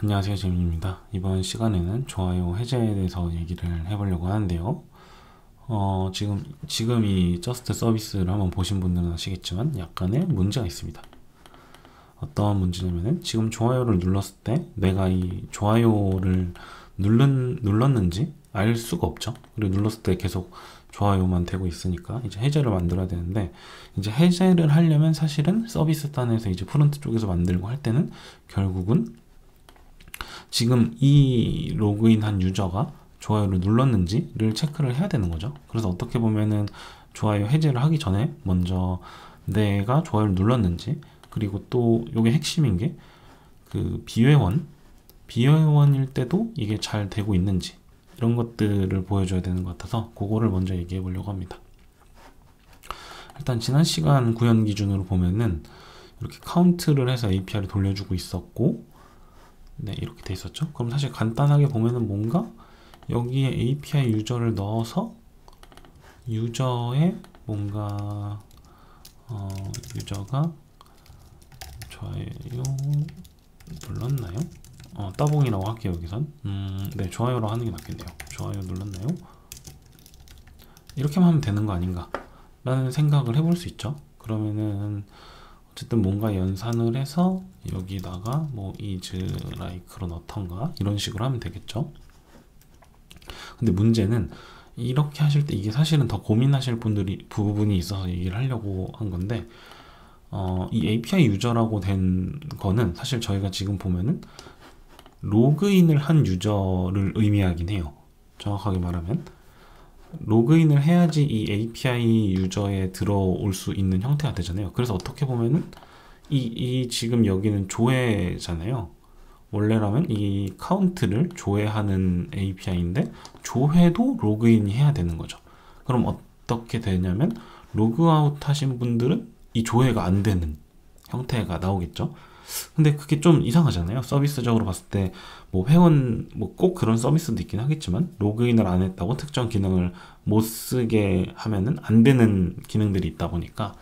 안녕하세요, 재민입니다. 이번 시간에는 좋아요 해제에 대해서 얘기를 해보려고 하는데요. 지금 이 저스트 서비스를 한번 보신 분들은 아시겠지만 약간의 문제가 있습니다. 어떤 문제냐면은 지금 좋아요를 눌렀을 때 내가 이 좋아요를 눌렀는지 알 수가 없죠. 그리고 눌렀을 때 계속 좋아요만 되고 있으니까 이제 해제를 만들어야 되는데, 이제 해제를 하려면 사실은 서비스 단에서 이제 프론트 쪽에서 만들고 할 때는 결국은 지금 이 로그인한 유저가 좋아요를 눌렀는지를 체크를 해야 되는 거죠. 그래서 어떻게 보면은 좋아요 해제를 하기 전에 먼저 내가 좋아요를 눌렀는지, 그리고 또 이게 핵심인 게 그 비회원일 때도 이게 잘 되고 있는지, 이런 것들을 보여줘야 되는 것 같아서 그거를 먼저 얘기해 보려고 합니다. 일단 지난 시간 구현 기준으로 보면은 이렇게 카운트를 해서 API를 돌려주고 있었고, 네, 이렇게 돼 있었죠. 그럼 사실 간단하게 보면은 뭔가 여기에 API 유저를 넣어서 유저의 뭔가 유저가 좋아요 눌렀나요? 따봉이라고 할게요. 여기선 네, 좋아요로 하는 게 낫겠네요. 좋아요 눌렀나요? 이렇게만 하면 되는 거 아닌가 라는 생각을 해볼 수 있죠. 그러면은 어쨌든 뭔가 연산을 해서 여기다가 뭐 is like로 넣던가 이런 식으로 하면 되겠죠. 근데 문제는 이렇게 하실 때 이게 사실은 더 고민하실 부분이 있어서 얘기를 하려고 한 건데, 이 API 유저라고 된 거는 사실 저희가 지금 보면은 로그인을 한 유저를 의미하긴 해요. 정확하게 말하면 로그인을 해야지 이 API 유저에 들어올 수 있는 형태가 되잖아요. 그래서 어떻게 보면은 이 지금 여기는 조회잖아요. 원래라면 이 카운트를 조회하는 API인데 조회도 로그인이 해야 되는 거죠. 그럼 어떻게 되냐면 로그아웃 하신 분들은 이 조회가 안 되는 형태가 나오겠죠. 근데 그게 좀 이상하잖아요. 서비스적으로 봤을 때 뭐 회원 뭐 꼭 그런 서비스도 있긴 하겠지만 로그인을 안 했다고 특정 기능을 못 쓰게 하면은 안 되는 기능들이 있다 보니까,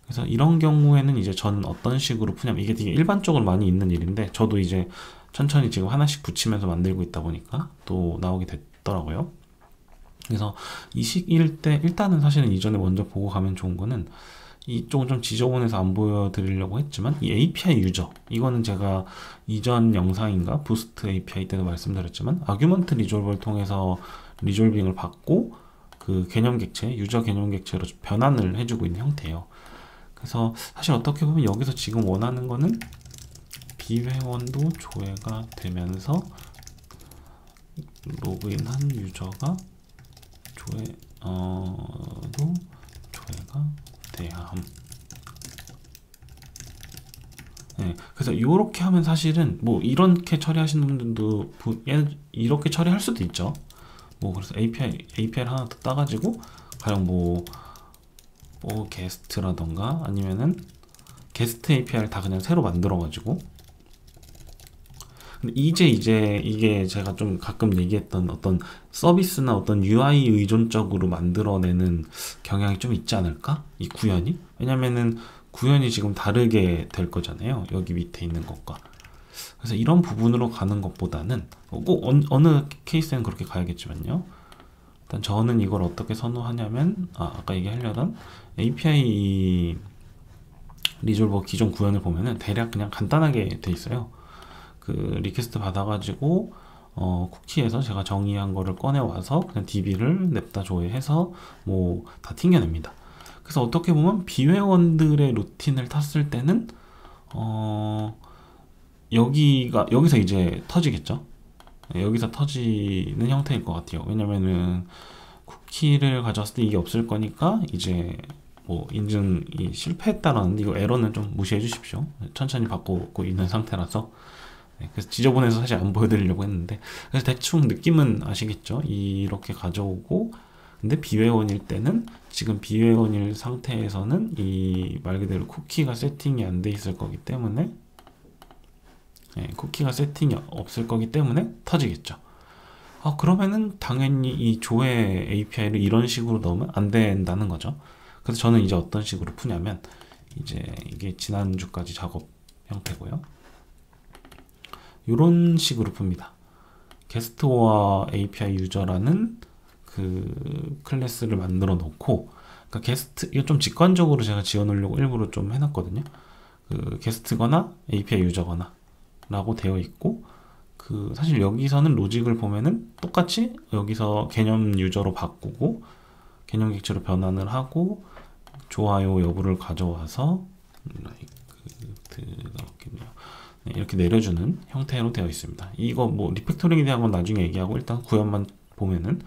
그래서 이런 경우에는 이제 저는 어떤 식으로 푸냐면, 이게 되게 일반적으로 많이 있는 일인데 저도 이제 천천히 지금 하나씩 붙이면서 만들고 있다 보니까 또 나오게 됐더라고요. 그래서 이 시기일 때 일단은 사실은 이전에 먼저 보고 가면 좋은 거는, 이쪽은 좀 지저분해서 안 보여드리려고 했지만 이 API 유저, 이거는 제가 이전 영상인가 부스트 API 때도 말씀드렸지만 아규먼트 리졸버를 통해서 리졸빙을 받고 그 개념 객체, 유저 개념 객체로 변환을 해주고 있는 형태예요. 그래서 사실 어떻게 보면 여기서 지금 원하는 거는 비회원도 조회가 되면서 로그인한 유저가 도 조회가 돼야 함. 네, 그래서 이렇게 하면 사실은 뭐 이렇게 처리하시는 분들도 이렇게 처리할 수도 있죠. 뭐 그래서 API를 하나 더 따가지고 가령 뭐 게스트라던가 아니면은 게스트 API를 다 그냥 새로 만들어가지고, 근데 이제 이게 제가 좀 가끔 얘기했던 어떤 서비스나 어떤 UI 의존적으로 만들어내는 경향이 좀 있지 않을까? 이 구현이? 왜냐면은 구현이 지금 다르게 될 거잖아요. 여기 밑에 있는 것과. 그래서 이런 부분으로 가는 것보다는 꼭 어느 케이스는 그렇게 가야겠지만요. 일단 저는 이걸 어떻게 선호하냐면, 아까 얘기하려던 API 리졸버 기존 구현을 보면은 대략 그냥 간단하게 돼 있어요. 그 리퀘스트 받아가지고 쿠키에서 제가 정의한 거를 꺼내와서 그냥 DB를 냅다 조회해서 뭐 다 튕겨냅니다. 그래서 어떻게 보면 비회원들의 루틴을 탔을 때는 여기서 이제 터지겠죠. 네, 여기서 터지는 형태일 것 같아요. 왜냐면은 쿠키를 가져왔을 때 이게 없을 거니까 이제 뭐 인증이 실패했다라는데, 이거 에러는 좀 무시해 주십시오. 천천히 바꾸고 있는 상태라서. 네, 그래서 지저분해서 사실 안 보여드리려고 했는데, 그래서 대충 느낌은 아시겠죠? 이렇게 가져오고, 근데 비회원일 때는 지금 비회원일 상태에서는 이 말 그대로 쿠키가 세팅이 안 돼 있을 거기 때문에, 네, 쿠키가 세팅이 없을 거기 때문에 터지겠죠. 그러면은 당연히 이 조회 API를 이런 식으로 넣으면 안 된다는 거죠. 그래서 저는 이제 어떤 식으로 푸냐면, 이제 이게 지난주까지 작업 형태고요. 이런 식으로 풉니다. 게스트와 API 유저라는 그 클래스를 만들어 놓고, 그러니까 게스트, 이거 좀 직관적으로 제가 지어 놓으려고 일부러 좀 해놨거든요. 그 게스트거나 API 유저거나 라고 되어 있고, 그 사실 여기서는 로직을 보면은 똑같이 여기서 개념 유저로 바꾸고 개념 객체로 변환을 하고 좋아요 여부를 가져와서 네, 이렇게 내려주는 형태로 되어 있습니다. 이거 뭐 리팩토링에 대한 건 나중에 얘기하고, 일단 구현만 보면은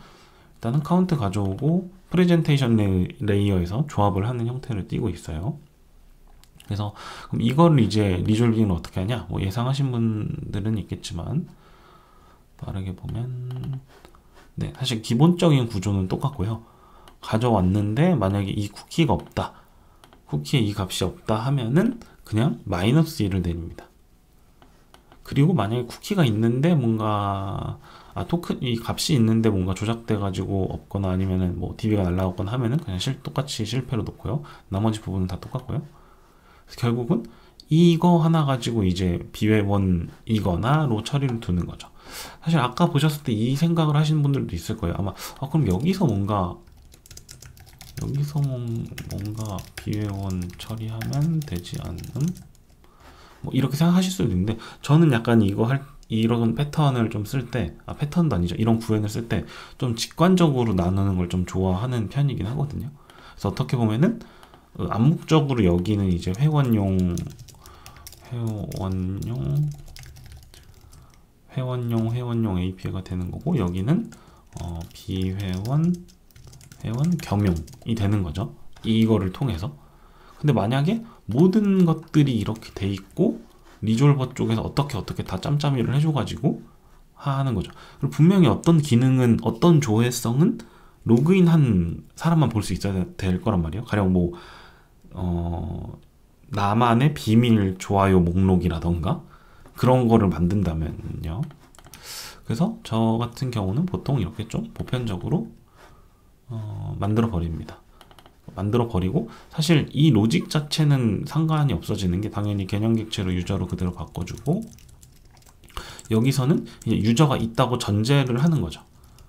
일단은 카운트 가져오고 프레젠테이션 레이어에서 조합을 하는 형태를 띄고 있어요. 그래서 그럼 이거를 이제 리졸빙을 어떻게 하냐, 뭐 예상하신 분들은 있겠지만 빠르게 보면, 네, 사실 기본적인 구조는 똑같고요. 가져왔는데 만약에 이 쿠키가 없다, 쿠키에 이 값이 없다 하면은 그냥 마이너스 1을 내립니다. 그리고 만약에 쿠키가 있는데 뭔가 토큰 이 값이 있는데 뭔가 조작돼 가지고 없거나 아니면은 뭐 DB가 날라갔거나 하면은 그냥 똑같이 실패로 놓고요. 나머지 부분은 다 똑같고요. 결국은 이거 하나 가지고 이제 비회원이거나로 처리를 두는 거죠. 사실 아까 보셨을 때 이 생각을 하시는 분들도 있을 거예요. 아마 그럼 여기서 뭔가 비회원 처리하면 되지 않음? 뭐 이렇게 생각하실 수도 있는데, 저는 약간 이런 패턴을 좀 쓸 때, 패턴도 아니죠, 이런 구현을 쓸 때 좀 직관적으로 나누는 걸 좀 좋아하는 편이긴 하거든요. 그래서 어떻게 보면은 암묵적으로 여기는 이제 회원용 API가 되는 거고, 여기는 비회원 겸용이 되는 거죠, 이거를 통해서. 근데 만약에 모든 것들이 이렇게 돼 있고 리졸버 쪽에서 어떻게 다 짬짬이를 해줘가지고 하는 거죠. 그리고 분명히 어떤 기능은, 어떤 조회성은 로그인한 사람만 볼 수 있어야 될 거란 말이에요. 가령 뭐 나만의 비밀 좋아요 목록이라던가 그런 거를 만든다면요. 그래서 저 같은 경우는 보통 이렇게 좀 보편적으로 만들어 버리고, 사실 이 로직 자체는 상관이 없어지는 게, 당연히 개념 객체로 유저로 그대로 바꿔주고, 여기서는 이제 유저가 있다고 전제를 하는 거죠.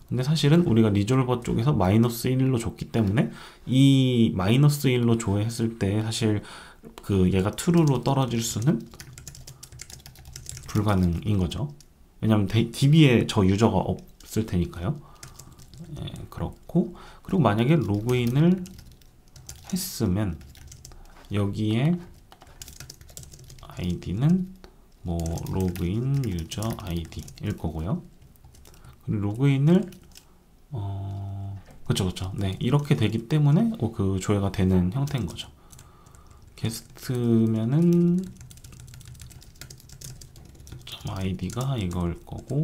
근데 사실은 우리가 리졸버 쪽에서 마이너스 1로 줬기 때문에 이 마이너스 1로 조회했을 때 사실 그 얘가 true로 떨어질 수는 불가능인 거죠. 왜냐면 DB에 저 유저가 없을 테니까요. 예, 그렇고, 그리고 만약에 로그인을 했으면 여기에 아이디는 뭐 로그인 유저 아이디일 거고요. 그리고 로그인을 그쵸, 네, 이렇게 되기 때문에 그 조회가 되는 형태인 거죠. 게스트면은 아이디가 이거일 거고,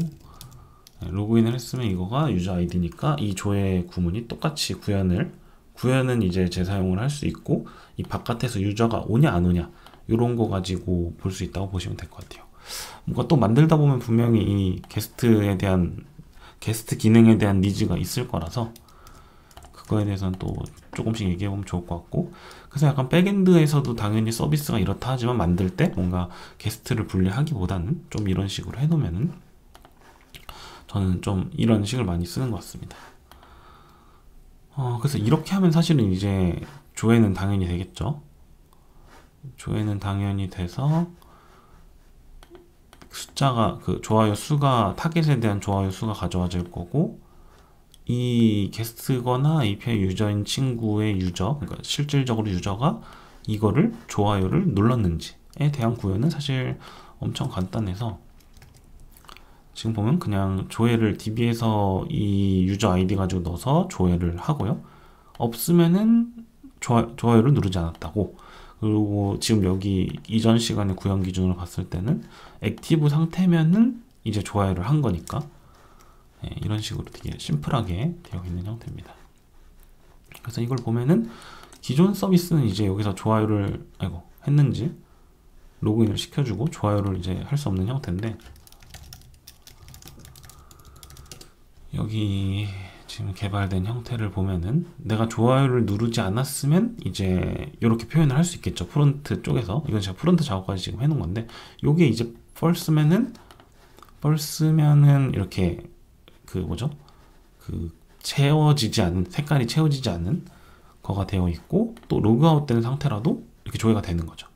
로그인을 했으면 이거가 유저 아이디니까 이 조회 구문이 똑같이 구현은 이제 재사용을 할 수 있고, 이 바깥에서 유저가 오냐 안 오냐 이런 거 가지고 볼 수 있다고 보시면 될 것 같아요. 뭔가 또 만들다 보면 분명히 이 게스트 기능에 대한 니즈가 있을 거라서 그거에 대해서는 또 조금씩 얘기해 보면 좋을 것 같고, 그래서 약간 백엔드에서도 당연히 서비스가 이렇다 하지만 만들 때 뭔가 게스트를 분리하기보다는 좀 이런 식으로 해놓으면은 저는 좀 이런 식을 많이 쓰는 것 같습니다. 그래서 이렇게 하면 사실은 이제 조회는 당연히 되겠죠. 조회는 당연히 돼서 숫자가, 그 좋아요 수가, 타겟에 대한 좋아요 수가 가져와질 거고, 이 게스트거나 API 유저인 친구의 유저, 그러니까 실질적으로 유저가 이거를 좋아요를 눌렀는지에 대한 구현은 사실 엄청 간단해서, 지금 보면 그냥 조회를 DB에서 이 유저 아이디 가지고 넣어서 조회를 하고요. 없으면은 좋아요를 누르지 않았다고. 그리고 지금 여기 이전 시간의 구현 기준으로 봤을 때는 액티브 상태면은 이제 좋아요를 한 거니까, 네, 이런 식으로 되게 심플하게 되어 있는 형태입니다. 그래서 이걸 보면은 기존 서비스는 이제 여기서 좋아요를 했는지 로그인을 시켜주고 좋아요를 이제 할 수 없는 형태인데, 여기 지금 개발된 형태를 보면은 내가 좋아요를 누르지 않았으면 이제 이렇게 표현을 할 수 있겠죠. 프론트 쪽에서. 이건 제가 프론트 작업까지 지금 해놓은 건데, 요게 이제 false면은 펄스면은 이렇게 그 뭐죠? 그 채워지지 않은, 색깔이 채워지지 않는 거가 되어 있고, 또 로그아웃 된 상태라도 이렇게 조회가 되는 거죠.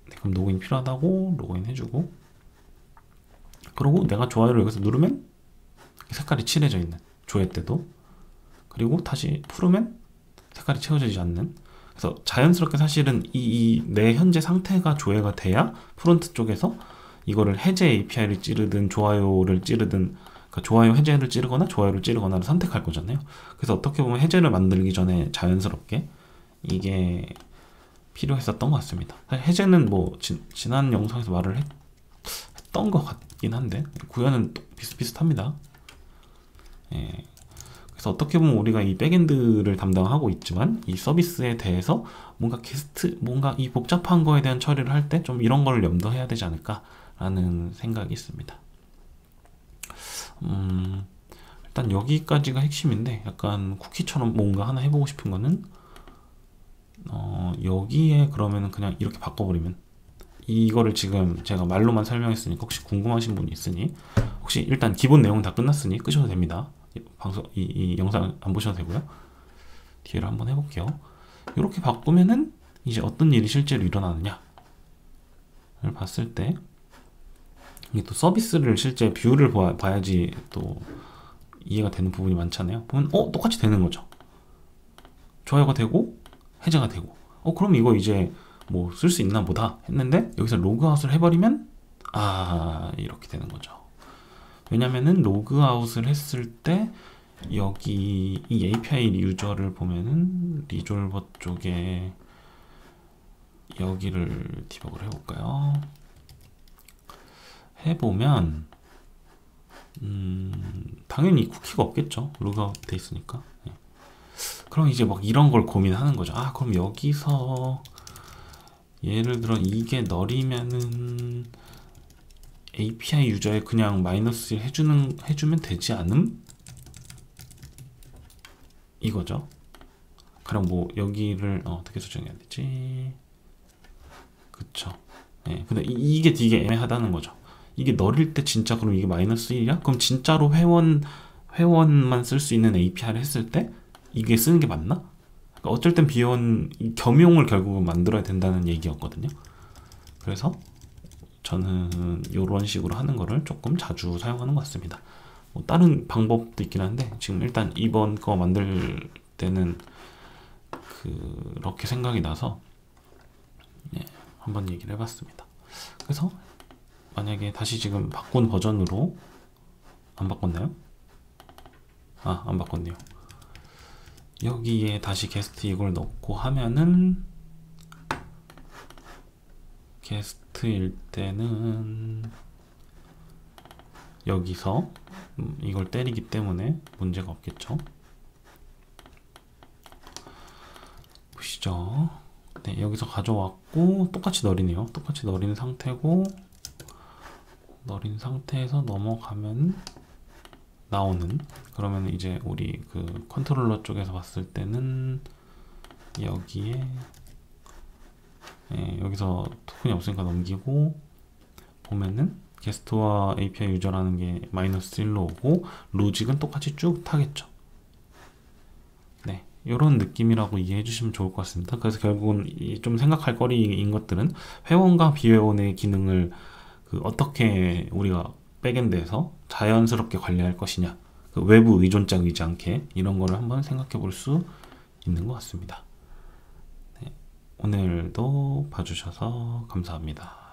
네, 그럼 로그인 필요하다고 로그인 해주고, 그리고 내가 좋아요를 여기서 누르면 색깔이 칠해져 있는, 조회 때도. 그리고 다시 풀으면 색깔이 채워지지 않는. 그래서 자연스럽게 사실은 내 현재 상태가 조회가 돼야 프론트 쪽에서 이거를 해제 API를 찌르든 좋아요를 찌르든, 그러니까 좋아요 해제를 찌르거나 좋아요를 찌르거나를 선택할 거잖아요. 그래서 어떻게 보면 해제를 만들기 전에 자연스럽게 이게 필요했었던 것 같습니다. 해제는 뭐 지난 영상에서 말을 했던 것 같긴 한데 구현은 비슷비슷합니다. 예. 그래서 어떻게 보면 우리가 이 백엔드를 담당하고 있지만 이 서비스에 대해서 뭔가 뭔가 이 복잡한 거에 대한 처리를 할 때 좀 이런 걸 염두해야 되지 않을까라는 생각이 있습니다. 일단 여기까지가 핵심인데, 약간 쿠키처럼 뭔가 하나 해보고 싶은 거는 여기에 그러면은 그냥 이렇게 바꿔버리면, 이거를 지금 제가 말로만 설명했으니까 혹시 궁금하신 분이 있으니, 혹시 일단 기본 내용 다 끝났으니 끄셔도 됩니다. 이 영상 안 보셔도 되고요. 뒤에를 한번 해볼게요. 이렇게 바꾸면은 이제 어떤 일이 실제로 일어나느냐를 봤을 때, 이게 또 서비스를 실제 뷰를 봐야지 또 이해가 되는 부분이 많잖아요. 보면 똑같이 되는 거죠. 좋아요가 되고 해제가 되고, 그럼 이거 이제 뭐 쓸 수 있나 보다 했는데, 여기서 로그아웃을 해버리면 이렇게 되는 거죠. 왜냐면은 로그아웃을 했을 때 여기 이 API 유저를 보면은 리졸버 쪽에 여기를 디버그를 해볼까요? 해보면 당연히 쿠키가 없겠죠. 로그아웃 돼 있으니까. 네. 그럼 이제 막 이런 걸 고민하는 거죠. 그럼 여기서 예를 들어 이게 널이면은 API 유저에 그냥 -1 해주면 되지 않음? 이거죠. 그럼 뭐 여기를 어떻게 설정해야 되지? 그쵸. 네, 근데 이게 되게 애매하다는 거죠. 이게 널일 때 진짜 그럼 이게 -1이야? 그럼 진짜로 회원만 쓸 수 있는 API를 했을 때 이게 쓰는 게 맞나? 그러니까 어쩔 땐 겸용을 결국은 만들어야 된다는 얘기였거든요. 그래서 저는 이런 식으로 하는 거를 조금 자주 사용하는 것 같습니다. 뭐 다른 방법도 있긴 한데 지금 일단 이번 거 만들 때는 그렇게 생각이 나서 한번 얘기를 해봤습니다. 그래서 만약에 다시 지금 바꾼 버전으로 안 바꿨나요? 안 바꿨네요. 여기에 다시 게스트 이걸 넣고 하면은 게스트일 때는 여기서 이걸 때리기 때문에 문제가 없겠죠. 보시죠. 네, 여기서 가져왔고 똑같이 널이네요. 똑같이 널인 상태고, 널인 상태에서 넘어가면 나오는, 그러면 이제 우리 그 컨트롤러 쪽에서 봤을 때는 여기에 여기서 토큰이 없으니까 넘기고 보면은 게스트와 API 유저라는 게 -1로 오고 로직은 똑같이 쭉 타겠죠. 네, 이런 느낌이라고 이해해 주시면 좋을 것 같습니다. 그래서 결국은 좀 생각할 거리인 것들은 회원과 비회원의 기능을 어떻게 우리가 백엔드에서 자연스럽게 관리할 것이냐, 외부 의존적이지 않게, 이런 거를 한번 생각해 볼 수 있는 것 같습니다. 네, 오늘도 봐주셔서 감사합니다.